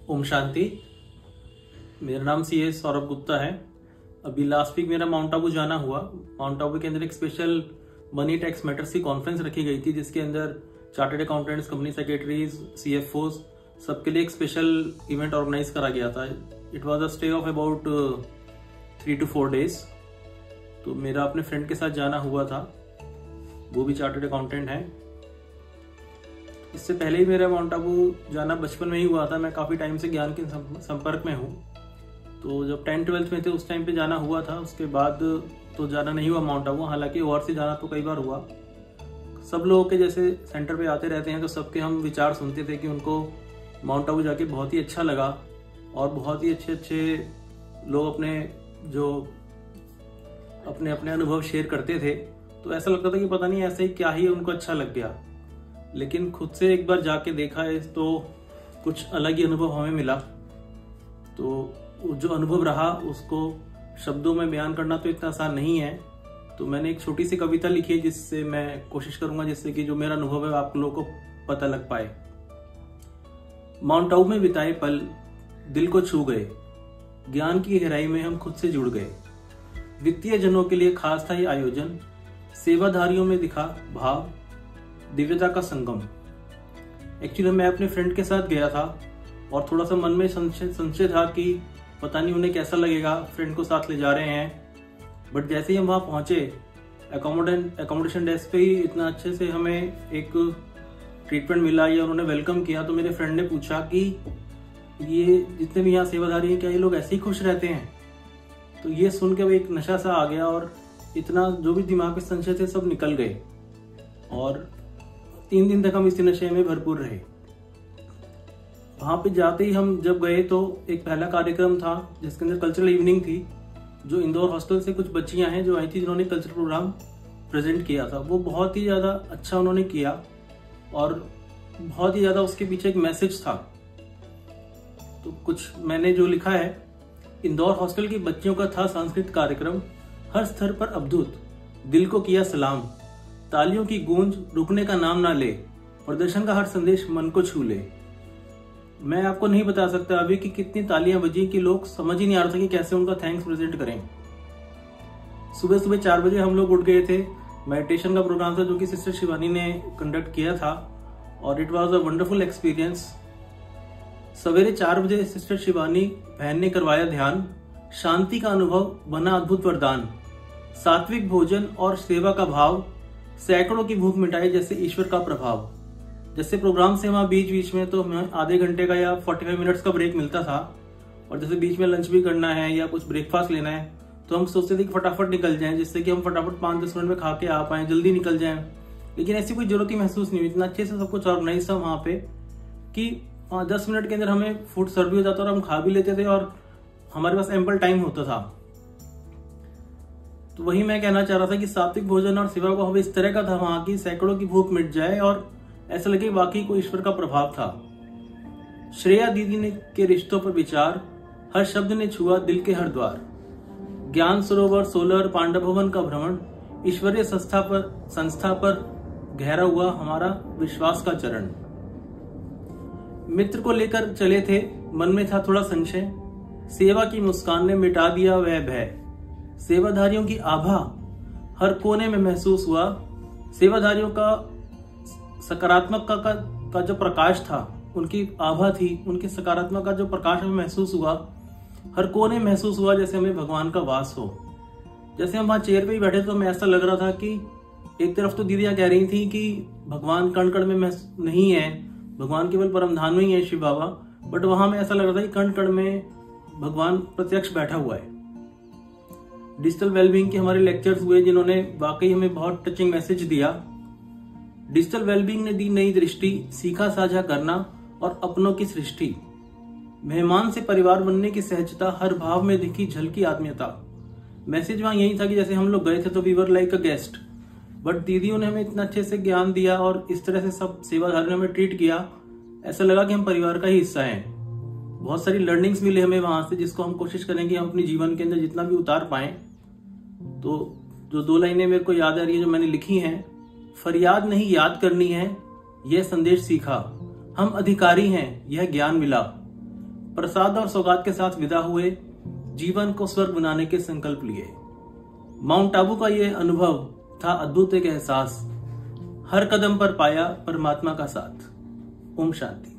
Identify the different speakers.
Speaker 1: ओम शांति। मेरा नाम सी सौरभ गुप्ता है। अभी लास्ट वीक मेरा माउंट आबू जाना हुआ। माउंट आबू के अंदर एक स्पेशल मनी टैक्स मैटर्स की कॉन्फ्रेंस रखी गई थी, जिसके अंदर chartered accountants, company secretaries, CFOs सबके लिए एक स्पेशल इवेंट ऑर्गेनाइज करा गया था। It was a stay of about 3 to 4 days। तो मेरा अपने फ्रेंड के साथ जाना हुआ था, वो भी चार्टर्ड अकाउंटेंट है। इससे पहले ही मेरा माउंट आबू जाना बचपन में ही हुआ था। मैं काफ़ी टाइम से ज्ञान के संपर्क में हूँ। तो जब 10th-12th में थे उस टाइम पे जाना हुआ था। उसके बाद तो जाना नहीं हुआ माउंट आबू। हालांकि ओवरसीज जाना तो कई बार हुआ। सब लोगों के जैसे सेंटर पे आते रहते हैं तो सबके हम विचार सुनते थे कि उनको माउंट आबू जाके बहुत ही अच्छा लगा और बहुत ही अच्छे अच्छे लोग अपने अपने अनुभव शेयर करते थे। तो ऐसा लगता था कि पता नहीं ऐसे ही क्या ही उनको अच्छा लग गया। लेकिन खुद से एक बार जाके देखा है तो कुछ अलग ही अनुभव हमें मिला। तो जो अनुभव रहा उसको शब्दों में बयान करना तो इतना आसान नहीं है। तो मैंने एक छोटी सी कविता लिखी है, जिससे मैं कोशिश करूंगा जिससे कि जो मेरा अनुभव है आप लोगों को पता लग पाए। माउंट आबू में बिताए पल दिल को छू गए, ज्ञान की गहराई में हम खुद से जुड़ गए। वित्तीय जनों के लिए खास था ये आयोजन, सेवाधारियों में दिखा भाव, दिव्यता का संगम। एक्चुअली मैं अपने फ्रेंड के साथ गया था और थोड़ा सा मन में संशय था कि पता नहीं उन्हें कैसा लगेगा, फ्रेंड को साथ ले जा रहे हैं। बट जैसे ही हम वहाँ पहुंचे, अकोमोडेशन डेस्क पे ही इतना अच्छे से हमें एक ट्रीटमेंट मिला या उन्होंने वेलकम किया। तो मेरे फ्रेंड ने पूछा कि ये जितने भी यहाँ सेवाधारी हैं क्या ये लोग ऐसे ही खुश रहते हैं। तो ये सुन के एक नशा सा आ गया और इतना जो भी दिमाग में संशय थे सब निकल गए और 3 दिन तक हम इसी नशे में भरपूर रहे। वहां पे जाते ही हम जब गए तो एक पहला कार्यक्रम था जिसके अंदर कल्चरल इवनिंग थी। जो इंदौर हॉस्टल से कुछ बच्चियां हैं जो आई थी, जिन्होंने कल्चरल प्रोग्राम प्रेजेंट किया था। वो बहुत ही ज्यादा अच्छा उन्होंने किया और बहुत ही ज्यादा उसके पीछे एक मैसेज था। तो कुछ मैंने जो लिखा है, इंदौर हॉस्टल की बच्चियों का था सांस्कृतिक कार्यक्रम, हर स्तर पर अद्भुत, दिल को किया सलाम, तालियों की गूंज रुकने का नाम ना ले, प्रदर्शन का हर संदेश मन को छू ले। मैं आपको नहीं बता सकता अभी कि कितनी तालियां बजी कि लोग समझ ही नहीं आ रहा था कि कैसे उनका थैंक्स प्रेजेंट करें। सुबह सुबह 4 बजे हम लोग उठ गए थे। मेडिटेशन का प्रोग्राम था जो कि सिस्टर शिवानी ने कंडक्ट किया था और it was a wonderful experience. सवेरे 4 बजे सिस्टर शिवानी बहन ने करवाया ध्यान, शांति का अनुभव बना अद्भुत वरदान, सात्विक भोजन और सेवा का भाव, सैकड़ों की भूख मिटाई जैसे ईश्वर का प्रभाव। जैसे प्रोग्राम से वहाँ बीच बीच में तो हमें आधे घंटे का या 45 मिनट्स का ब्रेक मिलता था और जैसे बीच में लंच भी करना है या कुछ ब्रेकफास्ट लेना है तो हम सोचते थे कि फटाफट निकल जाएं, जिससे कि हम फटाफट 5-10 मिनट में खा के आ पाएं, जल्दी निकल जाएं। लेकिन ऐसी कोई जरूरत ही महसूस नहीं हुई। इतना अच्छे से सब कुछ ऑर्गेनाइज था वहाँ पे कि 10 मिनट के अंदर हमें फूड सर्व भी हो जाता और हम खा भी लेते थे और हमारे पास एम्पल टाइम होता था। तो वही मैं कहना चाह रहा था कि सात्विक भोजन और सेवा का भाव इस तरह का था वहां की सैकड़ों की भूख मिट जाए और ऐसा लगे वाकई को ईश्वर का प्रभाव था। श्रेया दीदी ने के रिश्तों पर विचार, हर शब्द ने छुआ दिल के हर द्वार, ज्ञान सरोवर, सोलर, पांडव भवन का भ्रमण, ईश्वरीय संस्था पर गहरा हुआ हमारा विश्वास का चरण। मित्र को लेकर चले थे, मन में था थोड़ा संशय, सेवा की मुस्कान ने मिटा दिया वह भय, सेवाधारियों की आभा हर कोने में महसूस हुआ। सेवाधारियों का सकारात्मक का जो प्रकाश था, उनकी आभा थी, उनके सकारात्मक का जो प्रकाश हमें महसूस हुआ, हर कोने महसूस हुआ जैसे हमें भगवान का वास हो। जैसे हम वहां चेयर पे ही बैठे तो हमें ऐसा लग रहा था कि एक तरफ तो दीदियां कह रही थी कि भगवान कण कण में नहीं है, भगवान केवल परमधाम में ही है शिव बाबा, बट वहां में ऐसा लग रहा था कि कण कण में भगवान प्रत्यक्ष बैठा हुआ है। डिजिटल वेलबींग के हमारे लेक्चर्स हुए जिन्होंने वाकई हमें बहुत टचिंग मैसेज दिया। डिजिटल वेलबींग ने दी नई दृष्टि, सीखा साझा करना और अपनों की सृष्टि, मेहमान से परिवार बनने की सहजता, हर भाव में दिखी झलकी आत्मीयता। मैसेज वहां यही था कि जैसे हम लोग गए थे तो we were like a guest, but दीदियों ने हमें इतना अच्छे से ज्ञान दिया और इस तरह से सब सेवाधारियों ने हमें ट्रीट किया, ऐसा लगा कि हम परिवार का ही हिस्सा हैं। बहुत सारी लर्निंग्स मिले हमें वहां से, जिसको हम कोशिश करेंगे हम अपने जीवन के अंदर जितना भी उतार पाए। तो जो 2 लाइनें मेरे को याद आ रही है जो मैंने लिखी हैं, फरियाद नहीं याद करनी है, यह संदेश सीखा, हम अधिकारी हैं, यह ज्ञान मिला, प्रसाद और सौगात के साथ विदा हुए, जीवन को स्वर्ग बनाने के संकल्प लिए। माउंट आबू का यह अनुभव था अद्भुत एक एहसास। हर कदम पर पाया परमात्मा का साथ। ओम शांति।